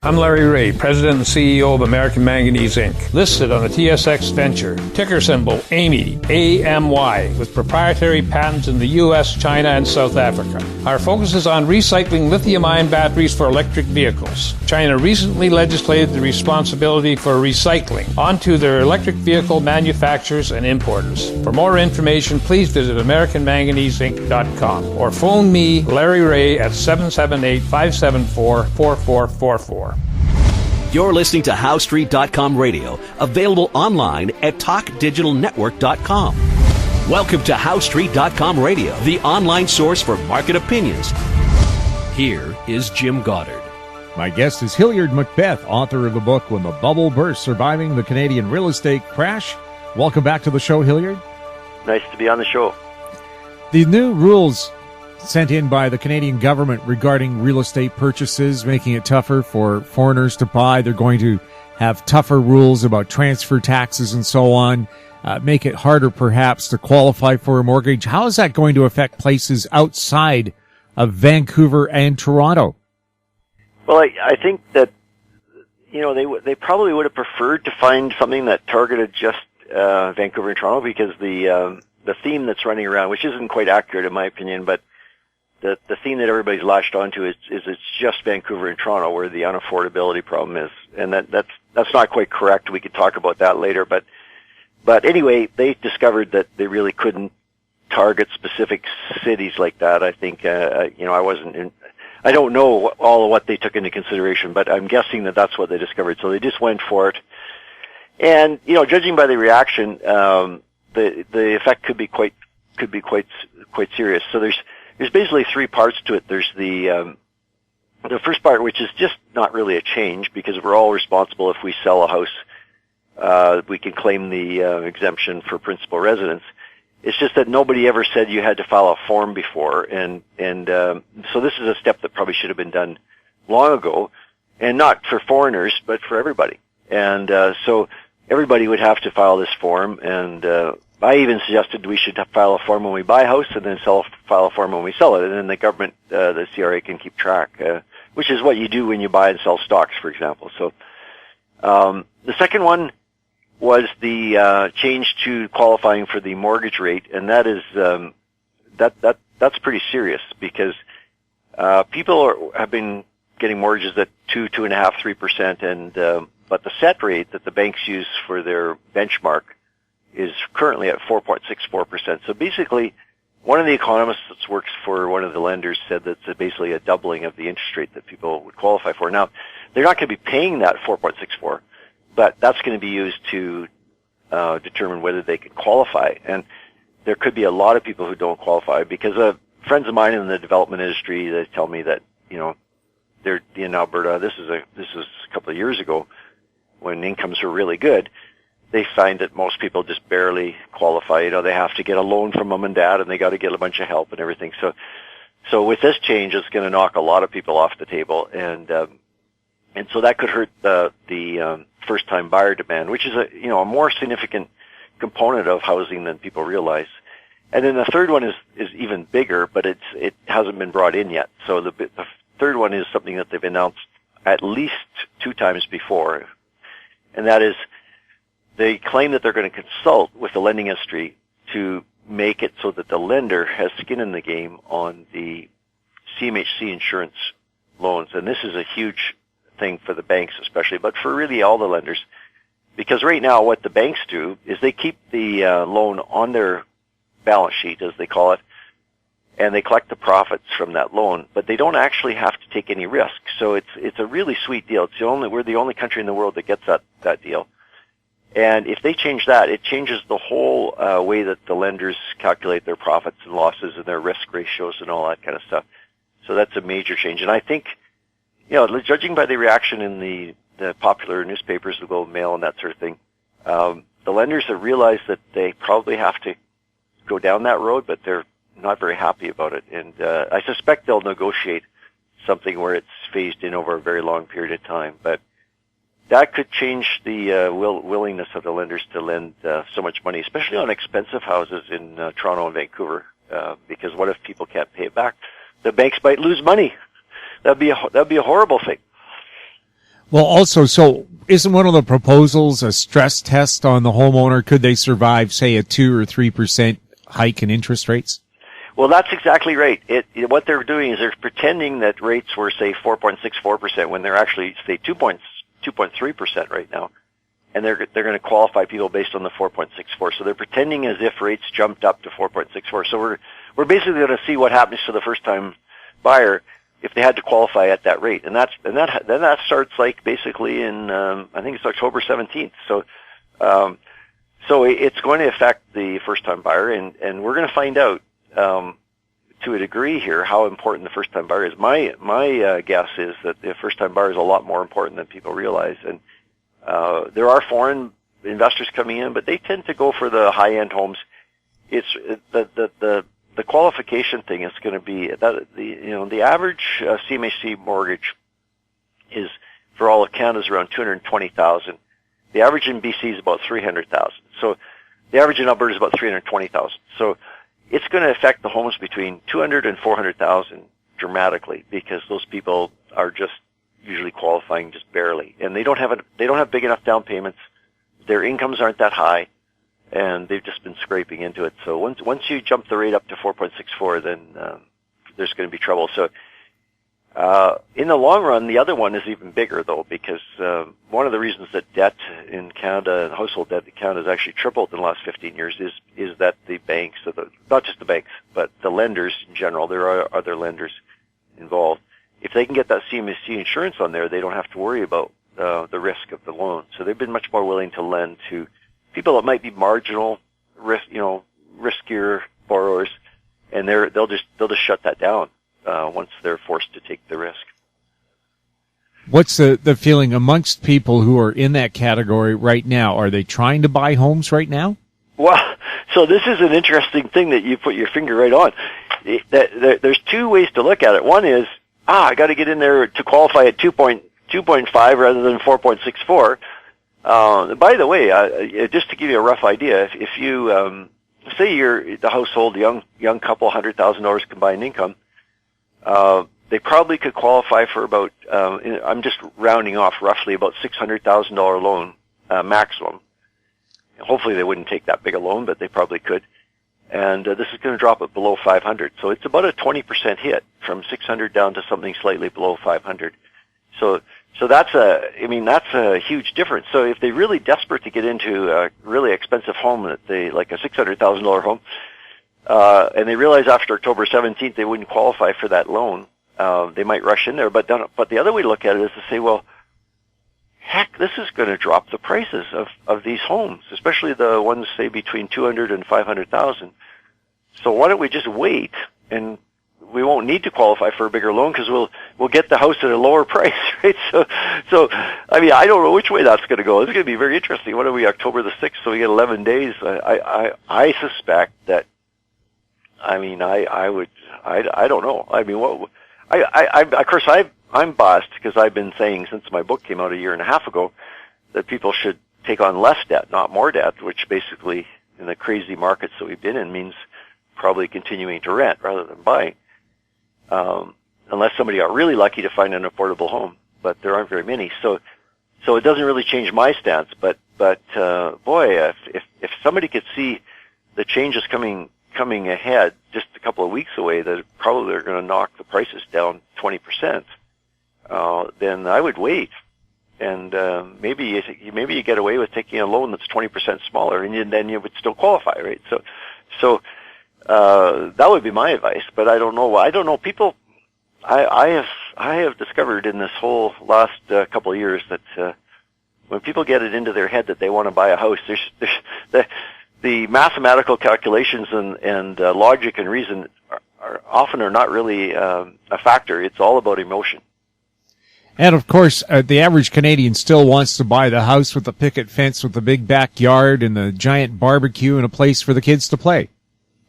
I'm Larry Ray, President and CEO of American Manganese Inc., listed on the TSX Venture, ticker symbol AMY, A-M-Y, with proprietary patents in the U.S., China, and South Africa. Our focus is on recycling lithium-ion batteries for electric vehicles. China recently legislated the responsibility for recycling onto their electric vehicle manufacturers and importers. For more information, please visit AmericanManganeseInc.com or phone me, Larry Ray, at 778-574-4444. You're listening to HowStreet.com radio, available online at TalkDigitalNetwork.com. Welcome to HowStreet.com radio, the online source for market opinions. Here is Jim Goddard. My guest is Hilliard MacBeth, author of the book When the Bubble Burst, Surviving the Canadian Real Estate Crash. Welcome back to the show, Hilliard. Nice to be on the show. The new rules sent in by the Canadian government regarding real estate purchases, making it tougher for foreigners to buy. They're going to have tougher rules about transfer taxes and so on, make it harder perhaps to qualify for a mortgage. How is that going to affect places outside of Vancouver and Toronto? Well, I think that, you know, they probably would have preferred to find something that targeted just Vancouver and Toronto, because the theme that's running around, which isn't quite accurate in my opinion, but the theme that everybody's latched onto is it's just Vancouver and Toronto where the unaffordability problem is, and that's not quite correct. We could talk about that later, but anyway, they discovered that they really couldn't target specific cities like that. I think I don't know all of what they took into consideration, but I'm guessing that that's what they discovered. So they just went for it, and judging by the reaction, the effect could be quite serious. So there's basically three parts to it. There's the first part, which is just not really a change, because we're all responsible if we sell a house. We can claim the exemption for principal residence. It's just that nobody ever said you had to file a form before, and so this is a step that probably should have been done long ago, and not for foreigners, but for everybody. And so everybody would have to file this form, and I even suggested we should file a form when we buy a house and then file a form when we sell it, and then the government, the CRA, can keep track, which is what you do when you buy and sell stocks, for example. So the second one was the change to qualifying for the mortgage rate, and that is that's pretty serious, because people have been getting mortgages at 2.5%, 3%, and but the set rate that the banks use for their benchmark is currently at 4.64%. So basically, one of the economists that works for one of the lenders said that's basically a doubling of the interest rate that people would qualify for. Now, they're not going to be paying that 4.64, but that's going to be used to determine whether they can qualify. And there could be a lot of people who don't qualify, because friends of mine in the development industry, they tell me that, they're in Alberta. This is a couple of years ago, when incomes were really good. They find that most people just barely qualify. They have to get a loan from mom and dad, and they got to get a bunch of help and everything. So with this change, it's going to knock a lot of people off the table, and so that could hurt the first-time buyer demand, which is a more significant component of housing than people realize. And then the third one is even bigger, but it hasn't been brought in yet. So the third one is something that they've announced at least 2 times before, and that is, they claim that they're going to consult with the lending industry to make it so that the lender has skin in the game on the CMHC insurance loans. And this is a huge thing for the banks especially, but for really all the lenders. Because right now what the banks do is they keep the loan on their balance sheet, as they call it, and they collect the profits from that loan, but they don't actually have to take any risk. So it's a really sweet deal. We're the only country in the world that gets that deal. And if they change that, it changes the whole way that the lenders calculate their profits and losses and their risk ratios and all that kind of stuff. So that's a major change. And I think, judging by the reaction in the popular newspapers, the Globe and Mail and that sort of thing, the lenders have realized that they probably have to go down that road, but they're not very happy about it. And I suspect they'll negotiate something where it's phased in over a very long period of time. But that could change the willingness of the lenders to lend so much money, especially on expensive houses in Toronto and Vancouver. Because what if people can't pay it back? The banks might lose money. That'd be a horrible thing. Well, also, so isn't one of the proposals a stress test on the homeowner? Could they survive, say, a 2 or 3% hike in interest rates? Well, that's exactly right. What they're doing is they're pretending that rates were, say, 4.64% when they're actually, say, 2.3% right now. And they're going to qualify people based on the 4.64. So they're pretending as if rates jumped up to 4.64. So we're basically going to see what happens to the first-time buyer if they had to qualify at that rate. And that starts like basically in I think it's October 17th. So it's going to affect the first-time buyer, and we're going to find out to a degree here how important the first-time buyer is. My guess is that the first-time buyer is a lot more important than people realize, and there are foreign investors coming in, but they tend to go for the high-end homes. It's the qualification thing is going to be that the average CMHC mortgage is for all of Canada is around $220,000. The average in BC is about $300,000. So the average in Alberta is about $320,000. So it's going to affect the homes between $200,000 and $400,000 dramatically, because those people are just usually qualifying just barely, and they don't have big enough down payments. Their incomes aren't that high, and they've just been scraping into it. So once you jump the rate up to 4.64, then there's going to be trouble. So in the long run, the other one is even bigger, though, because one of the reasons that debt in Canada and household debt in Canada has actually tripled in the last 15 years is that the banks, not just the banks, but the lenders in general, there are other lenders involved. If they can get that CMHC insurance on there, they don't have to worry about the risk of the loan. So they've been much more willing to lend to people that might be marginal risk, riskier borrowers, and they'll just shut that down once they're forced to take the risk. What's the feeling amongst people who are in that category right now? Are they trying to buy homes right now? Well, so this is an interesting thing that you put your finger right on. There's two ways to look at it. One is, I got to get in there to qualify at 2.5 rather than 4.64. By the way, just to give you a rough idea, if you say you're the household young couple, $100,000 combined income, they probably could qualify for about I'm just rounding off roughly about $600,000 loan maximum. Hopefully they wouldn't take that big a loan, but they probably could. And this is going to drop it below 500. So it's about a 20% hit from 600 down to something slightly below 500. So that's a huge difference. So if they're really desperate to get into a really expensive home, like a $600,000 home, and they realize after October 17th they wouldn't qualify for that loan, they might rush in there. But the other way to look at it is to say, well, heck, this is going to drop the prices of these homes, especially the ones, say, between $200,000 and $500,000. So why don't we just wait, and we won't need to qualify for a bigger loan because we'll get the house at a lower price, right? So I mean, I don't know which way that's going to go. It's going to be very interesting. What are we, October the 6th? So we get 11 days. I suspect that. I mean, I don't know. I mean, of course I'm biased because I've been saying since my book came out a year and a half ago that people should take on less debt, not more debt, which basically in the crazy markets that we've been in means probably continuing to rent rather than buying, unless somebody got really lucky to find an affordable home, but there aren't very many. So it doesn't really change my stance, but boy, if somebody could see the changes coming ahead just a couple of weeks away that probably are going to knock the prices down 20%, then I would wait, and maybe you get away with taking a loan that's 20% smaller, and then you would still qualify, right? So that would be my advice. But I don't know. People, I have discovered in this whole last couple of years that when people get it into their head that they want to buy a house, there's the mathematical calculations and logic and reason are often not really a factor. It's all about emotion. And, of course, the average Canadian still wants to buy the house with the picket fence with the big backyard and the giant barbecue and a place for the kids to play.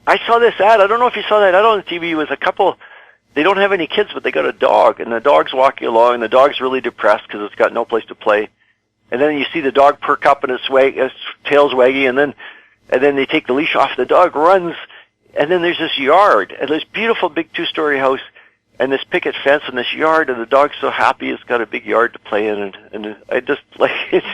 I saw this ad. I don't know if you saw that ad on the TV. It was a couple. They don't have any kids, but they got a dog, and the dog's walking along, and the dog's really depressed because it's got no place to play. And then you see the dog perk up and its tail's wagging, and then they take the leash off. The dog runs, and then there's this yard, and this beautiful big 2-story house. and this picket fence and this yard, and the dog's so happy it's got a big yard to play in, and I just like it's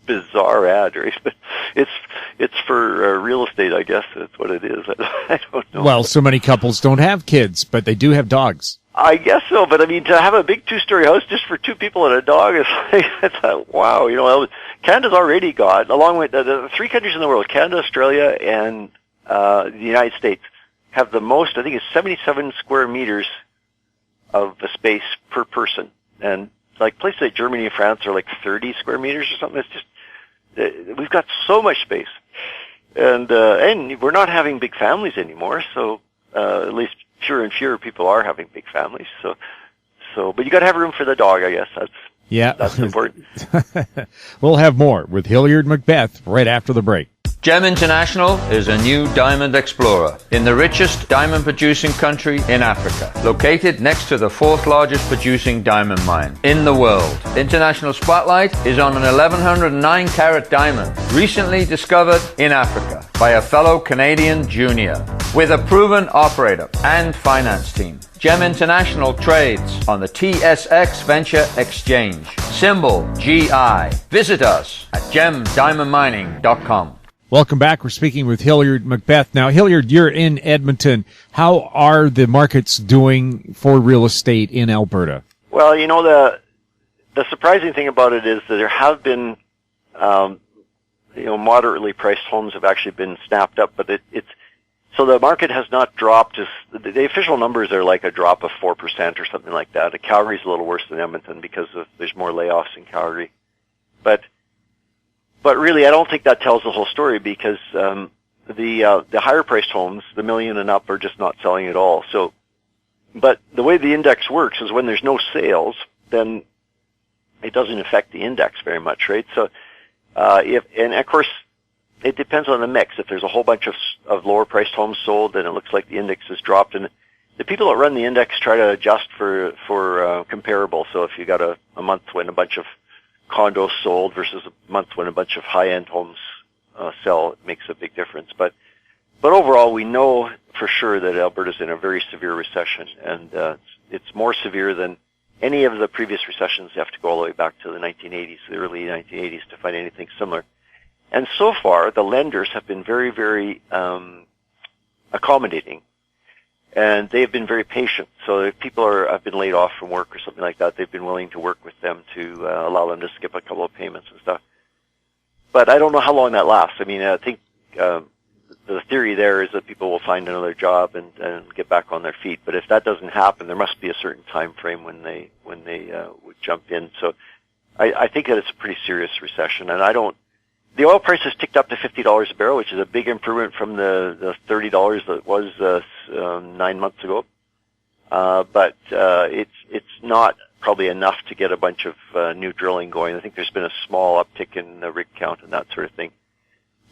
bizarre ad, right? But it's for real estate, I guess. That's what it is. I don't know. Well, so many couples don't have kids, but they do have dogs. I guess so, but I mean, to have a big 2-story house just for 2 people and a dog is like, I thought, wow, Canada's already got, along with the 3 countries in the world, Canada, Australia, and the United States, have the most, I think it's 77 square meters of the space per person. And like places like Germany and France are like 30 square meters or something. It's just, we've got so much space. And we're not having big families anymore, so, at least fewer and fewer people are having big families. So, but you got to have room for the dog, I guess. That's important. We'll have more with Hilliard MacBeth right after the break. Gem International is a new diamond explorer in the richest diamond producing country in Africa, located next to the 4th largest producing diamond mine in the world. International Spotlight is on an 1109 carat diamond recently discovered in Africa by a fellow Canadian junior with a proven operator and finance team. Gem International trades on the TSX Venture Exchange, symbol GI. Visit us at gemdiamondmining.com. Welcome back. We're speaking with Hilliard MacBeth. Now, Hilliard, you're in Edmonton. How are the markets doing for real estate in Alberta? Well, the surprising thing about it is that there have been, moderately priced homes have actually been snapped up, but so the market has not dropped. The official numbers are like a drop of 4% or something like that. Calgary's a little worse than Edmonton because there's more layoffs in Calgary. But really, I don't think that tells the whole story because the higher priced homes, the $1 million and up, are just not selling at all. So, but the way the index works is when there's no sales, then it doesn't affect the index very much, right? So, and of course, it depends on the mix. If there's a whole bunch of lower priced homes sold, then it looks like the index has dropped. And the people that run the index try to adjust for comparable. So if you got a month when a bunch of condos sold versus a month when a bunch of high-end homes sell, it makes a big difference. But overall, we know for sure that Alberta's in a very severe recession, and it's more severe than any of the previous recessions. You have to go all the way back to the 1980s, the early 1980s, to find anything similar. And so far, the lenders have been very, very accommodating, and they've been very patient. So if people have been laid off from work or something like that, they've been willing to work with them to allow them to skip a couple of payments and stuff. But I don't know how long that lasts. I mean, I think the theory there is that people will find another job and get back on their feet. But if that doesn't happen, there must be a certain time frame when they would jump in. So I think that it's a pretty serious recession, and the oil price has ticked up to $50 a barrel, which is a big improvement from the $30 that was 9 months ago. But it's not probably enough to get a bunch of new drilling going. I think there's been a small uptick in the rig count and that sort of thing.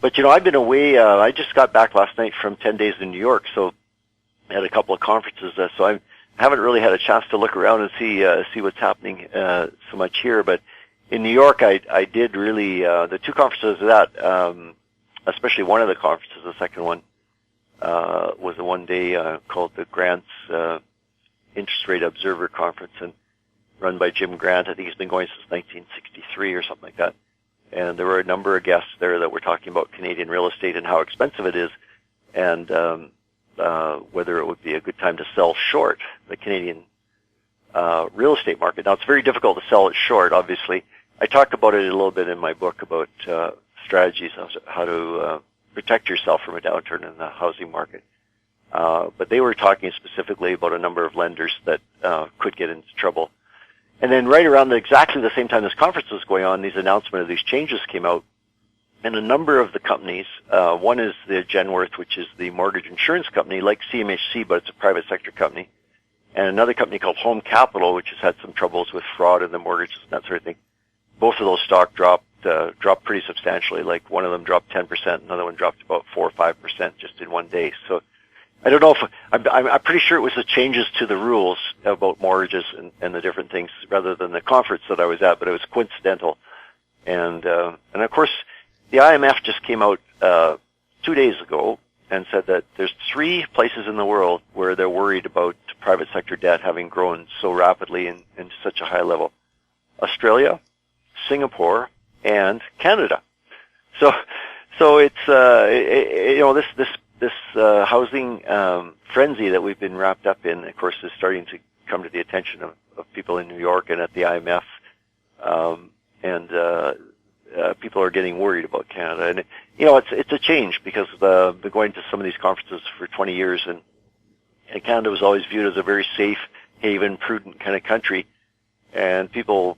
But I've been away. I just got back last night from 10 days in New York, so I had a couple of conferences. So I haven't really had a chance to look around and see what's happening so much here, but. In New York, I did really, the 2 conferences especially one of the conferences, the second one, was a one-day, called the Grant's, Interest Rate Observer Conference, and run by Jim Grant. I think he's been going since 1963 or something like that. And there were a number of guests there that were talking about Canadian real estate and how expensive it is, and, whether it would be a good time to sell short the Canadian, real estate market. Now, it's very difficult to sell it short, obviously. I talk about it a little bit in my book about strategies, how to protect yourself from a downturn in the housing market. But they were talking specifically about a number of lenders that could get into trouble. And then right around exactly the same time this conference was going on, these announcements of these changes came out. And a number of the companies, one is the Genworth, which is the mortgage insurance company, like CMHC, but it's a private sector company. And another company called Home Capital, which has had some troubles with fraud in the mortgages and that sort of thing. Both of those stock dropped pretty substantially. Like one of them dropped 10%, another one dropped about 4 or 5% just in one day. So I don't know if I'm pretty sure it was the changes to the rules about mortgages and the different things rather than the conference that I was at, but it was coincidental. And of course, the IMF just came out 2 days ago and said that there's 3 places in the world where they're worried about private sector debt having grown so rapidly and to such a high level. Australia, Singapore, and Canada. So it's this housing frenzy that we've been wrapped up in, of course, is starting to come to the attention of people in New York and at the IMF, people are getting worried about Canada. And it's a change because I've been going to some of these conferences for 20 years, and Canada was always viewed as a very safe haven, prudent kind of country, and people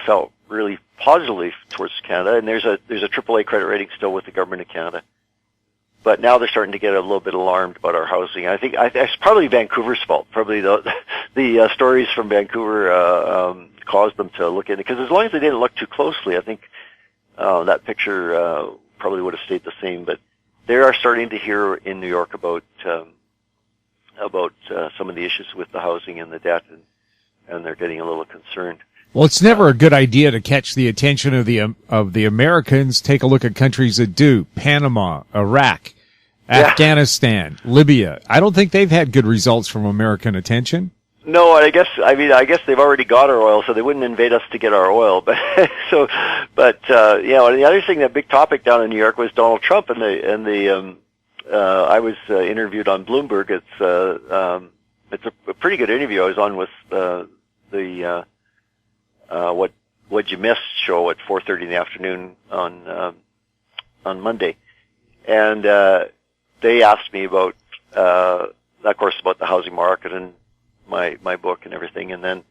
felt really positively towards Canada. And there's a AAA credit rating still with the government of Canada. But now they're starting to get a little bit alarmed about our housing. I think it's probably Vancouver's fault. Probably the stories from Vancouver caused them to look at it. Because as long as they didn't look too closely, I think that picture probably would have stayed the same. But they are starting to hear in New York about some of the issues with the housing and the debt, and they're getting a little concerned. Well, it's never a good idea to catch the attention of the Americans. Take a look at countries that do: Panama, Iraq, Afghanistan, Libya. I don't think they've had good results from American attention. No, I guess they've already got our oil, so they wouldn't invade us to get our oil. But and the other thing, that big topic down in New York was Donald Trump, and I was interviewed on Bloomberg. It's a pretty good interview. I was on with What You Missed show at 4:30 in the afternoon on Monday, and they asked me about, of course, about the housing market and my book and everything, and then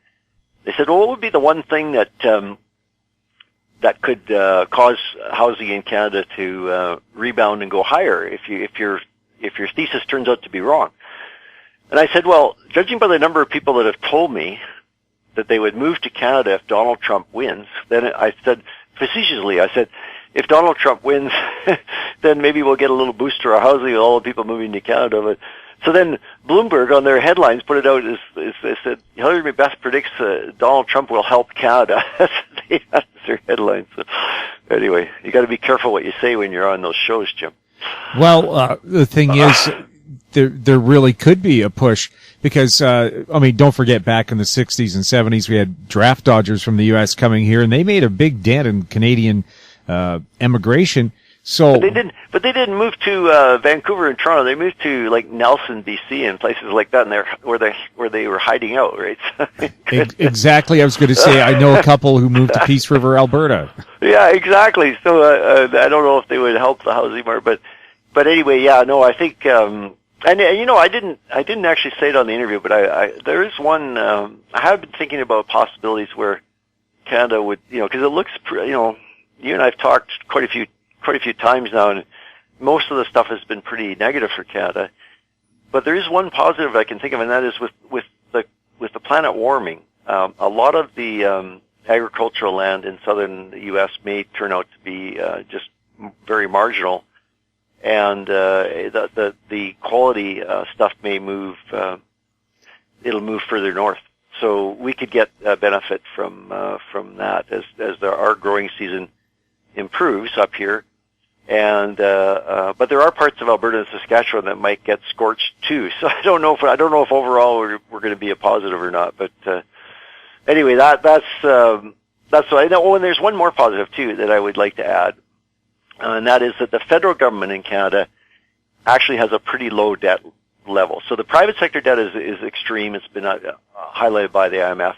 they said, "Well, what would be the one thing that could cause housing in Canada to rebound and go higher if your thesis turns out to be wrong?" And I said, "Well, judging by the number of people that have told me that they would move to Canada if Donald Trump wins," then I said, facetiously, if Donald Trump wins, then maybe we'll get a little boost to our housing with all the people moving to Canada. But so then Bloomberg on their headlines put it out as they said, Hilliard MacBeth predicts Donald Trump will help Canada. That's their headlines. So anyway, you got to be careful what you say when you're on those shows, Jim. Well, the thing is, there really could be a push because, don't forget back in the 60s and 70s, we had draft dodgers from the U.S. coming here, and they made a big dent in Canadian immigration. So, but they didn't move to Vancouver and Toronto. They moved to like Nelson, BC, and places like that, and where they were hiding out, right? Exactly. I was going to say I know a couple who moved to Peace River, Alberta. Yeah, exactly. So I don't know if they would help the housing market, but anyway, yeah, no, I think. And I didn't actually say it on the interview, but there is one. I have been thinking about possibilities where Canada would, because it looks, you and I've talked quite a few times now, and most of the stuff has been pretty negative for Canada. But there is one positive I can think of, and that is with the planet warming. A lot of the agricultural land in southern U.S. may turn out to be just very marginal. And the quality stuff may move. It'll move further north, so we could get a benefit from that as our growing season improves up here. And but there are parts of Alberta and Saskatchewan that might get scorched too. So I don't know if overall we're going to be a positive or not. But anyway, that's what I know. Oh, and there's one more positive too that I would like to add. And that is that the federal government in Canada actually has a pretty low debt level. So the private sector debt is extreme. It's been highlighted by the IMF.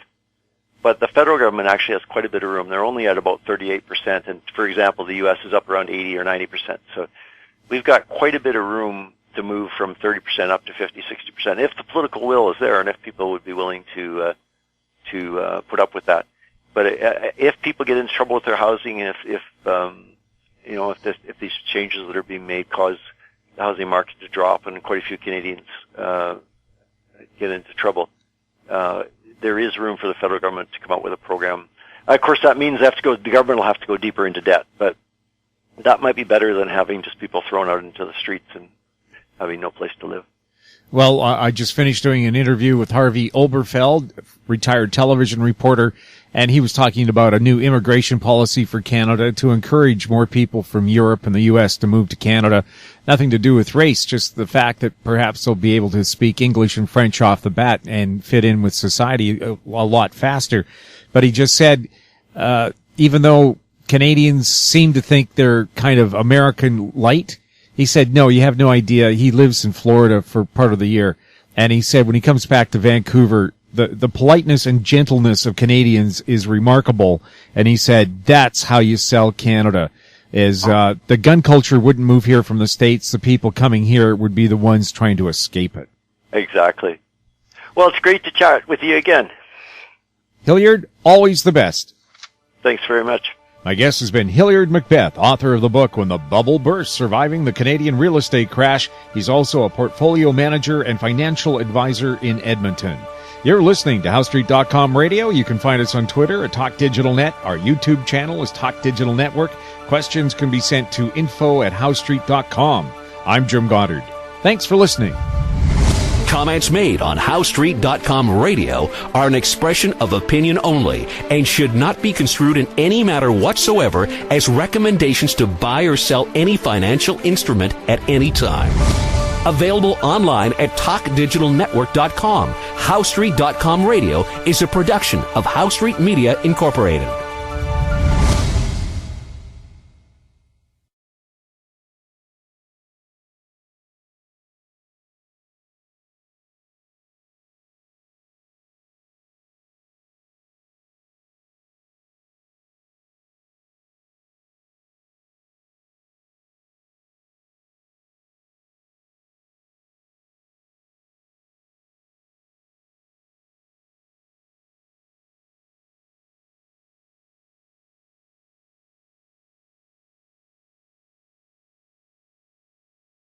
But the federal government actually has quite a bit of room. They're only at about 38%. And, for example, the U.S. is up around 80 or 90%. So we've got quite a bit of room to move from 30% up to 50, 60%, if the political will is there and if people would be willing to put up with that. But if people get into trouble with their housing, if these changes that are being made cause the housing market to drop and quite a few Canadians get into trouble, there is room for the federal government to come up with a program. Of course, that means the government will have to go deeper into debt, but that might be better than having just people thrown out into the streets and having no place to live. Well, I just finished doing an interview with Harvey Oberfeld, retired television reporter, and he was talking about a new immigration policy for Canada to encourage more people from Europe and the U.S. to move to Canada. Nothing to do with race, just the fact that perhaps they'll be able to speak English and French off the bat and fit in with society a lot faster. But he just said, even though Canadians seem to think they're kind of American light, he said, no, you have no idea. He lives in Florida for part of the year. And he said when he comes back to Vancouver, the politeness and gentleness of Canadians is remarkable. And he said, that's how you sell Canada. Is the gun culture wouldn't move here from the States. The people coming here would be the ones trying to escape it. Exactly. Well, it's great to chat with you again. Hilliard, always the best. Thanks very much. My guest has been Hilliard MacBeth, author of the book When the Bubble Burst, Surviving the Canadian Real Estate Crash. He's also a portfolio manager and financial advisor in Edmonton. You're listening to HowStreet.com radio. You can find us on Twitter at Talk Digital Net. Our YouTube channel is Talk Digital Network. Questions can be sent to info@HowStreet.com. I'm Jim Goddard. Thanks for listening. Comments made on HowStreet.com radio are an expression of opinion only and should not be construed in any matter whatsoever as recommendations to buy or sell any financial instrument at any time. Available online at TalkDigitalNetwork.com. HowStreet.com radio is a production of HowStreet Media Incorporated.